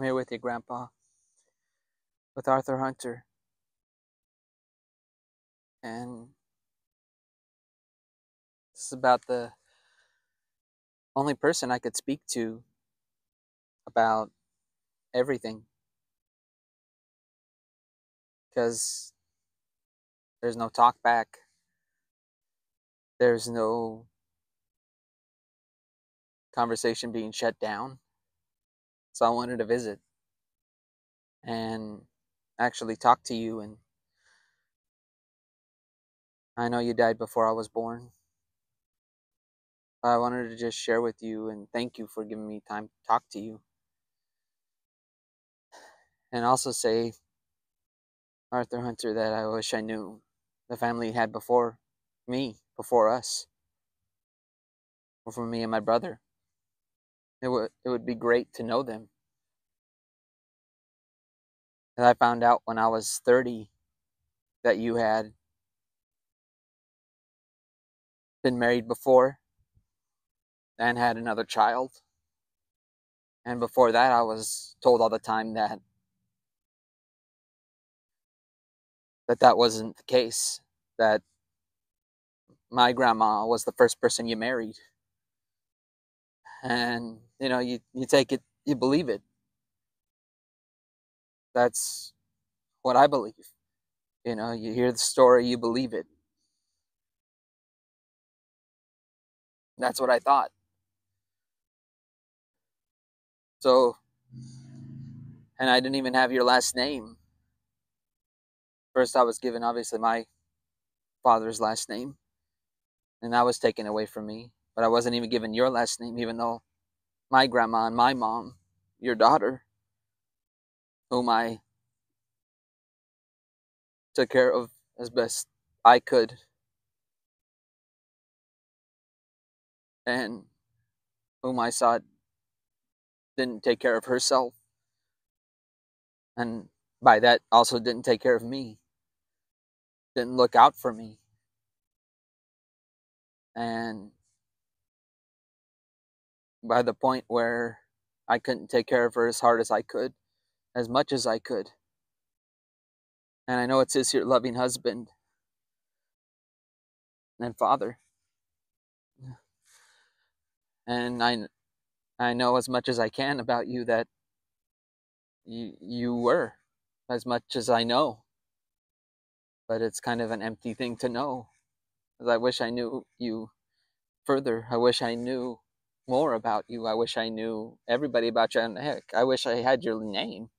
I'm here with you, Grandpa, with Arthur Hunter. And this is about the only person I could speak to about everything. Because there's no talk back, there's no conversation being shut down. So I wanted to visit and actually talk to you. And I know you died before I was born. I wanted to just share with you and thank you for giving me time to talk to you. And also say, Arthur Hunter, that I wish I knew the family you had before me, before us, before me and my brother. It would be great to know them. And I found out when I was 30 that you had been married before and had another child. And before that, I was told all the time that that wasn't the case, that my grandma was the first person you married. And, you take it, you believe it. That's what I believe. You hear the story, you believe it. That's what I thought. So, and I didn't even have your last name. First, I was given, obviously, my father's last name, and that was taken away from me. But I wasn't even given your last name, even though my grandma and my mom, your daughter, whom I took care of as best I could, and whom I saw didn't take care of herself, and by that also didn't take care of me, didn't look out for me. And by the point where I couldn't take care of her as hard as I could, as much as I could. And I know it says here, loving husband and father. And I know as much as I can about you that you were, as much as I know. But it's kind of an empty thing to know. Because I wish I knew you further. I wish I knew more about you. I wish I knew everybody about you. And heck, I wish I had your name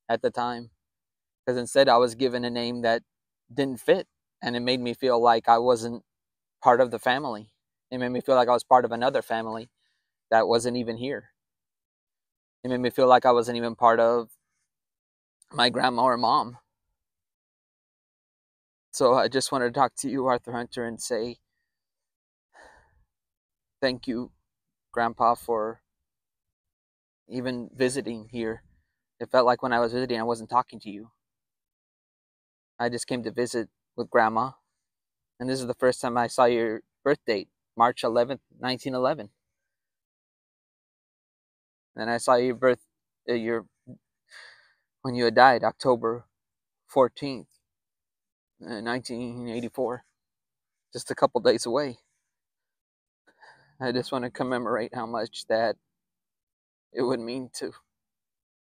at the time. Because instead I was given a name that didn't fit. And it made me feel like I wasn't part of the family. It made me feel like I was part of another family that wasn't even here. It made me feel like I wasn't even part of my grandma or mom. So I just wanted to talk to you, Arthur Hunter, and say thank you, Grandpa, for even visiting here. It felt like when I was visiting, I wasn't talking to you. I just came to visit with Grandma. And this is the first time I saw your birth date, March 11th, 1911. And I saw your birth, when you had died, October 14th, 1984. Just a couple days away. I just want to commemorate how much that it would mean to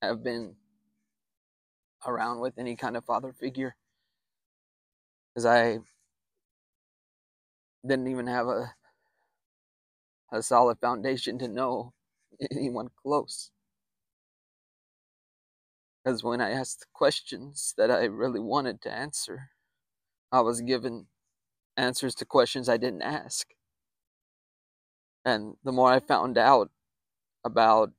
have been around with any kind of father figure. Because I didn't even have a solid foundation to know anyone close. Because when I asked questions that I really wanted to answer, I was given answers to questions I didn't ask. And the more I found out about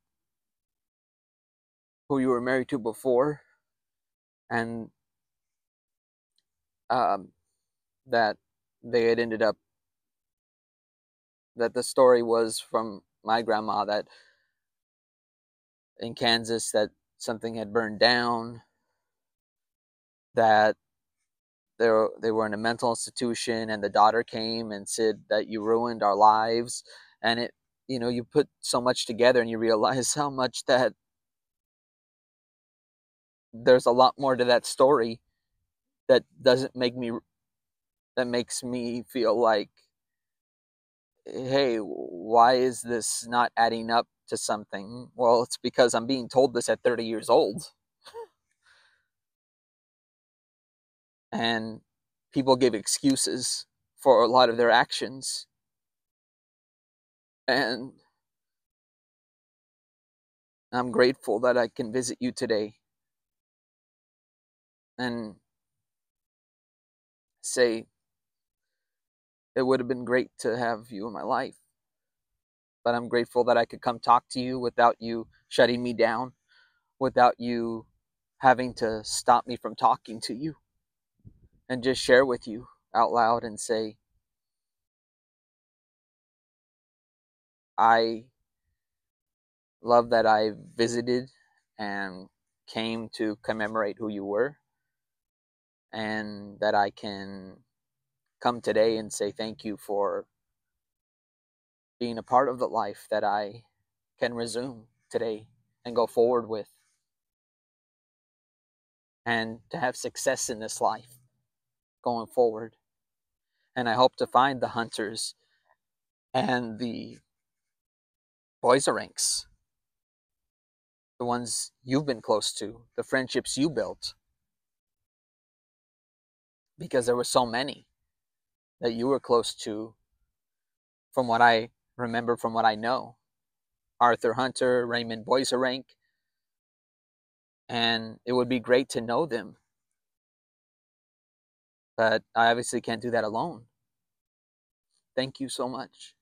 who you were married to before, and that they had ended up, that the story was from my grandma, that in Kansas that something had burned down, that they were in a mental institution, and the daughter came and said that you ruined our lives. And it, you put so much together and you realize how much that there's a lot more to that story that doesn't make me that makes me feel like, hey, why is this not adding up to something? Well, it's because I'm being told this at 30 years old. And people give excuses for a lot of their actions. And I'm grateful that I can visit you today and say it would have been great to have you in my life. But I'm grateful that I could come talk to you without you shutting me down, without you having to stop me from talking to you, and just share with you out loud and say, I love that I visited and came to commemorate who you were, and that I can come today and say thank you for being a part of the life that I can resume today and go forward with, and to have success in this life going forward. And I hope to find the hunters and the boys ranks, the ones you've been close to, the friendships you built, because there were so many that you were close to, from what I remember, from what I know. Arthur Hunter, Raymond Boiserank, and it would be great to know them, but I obviously can't do that alone. Thank you so much.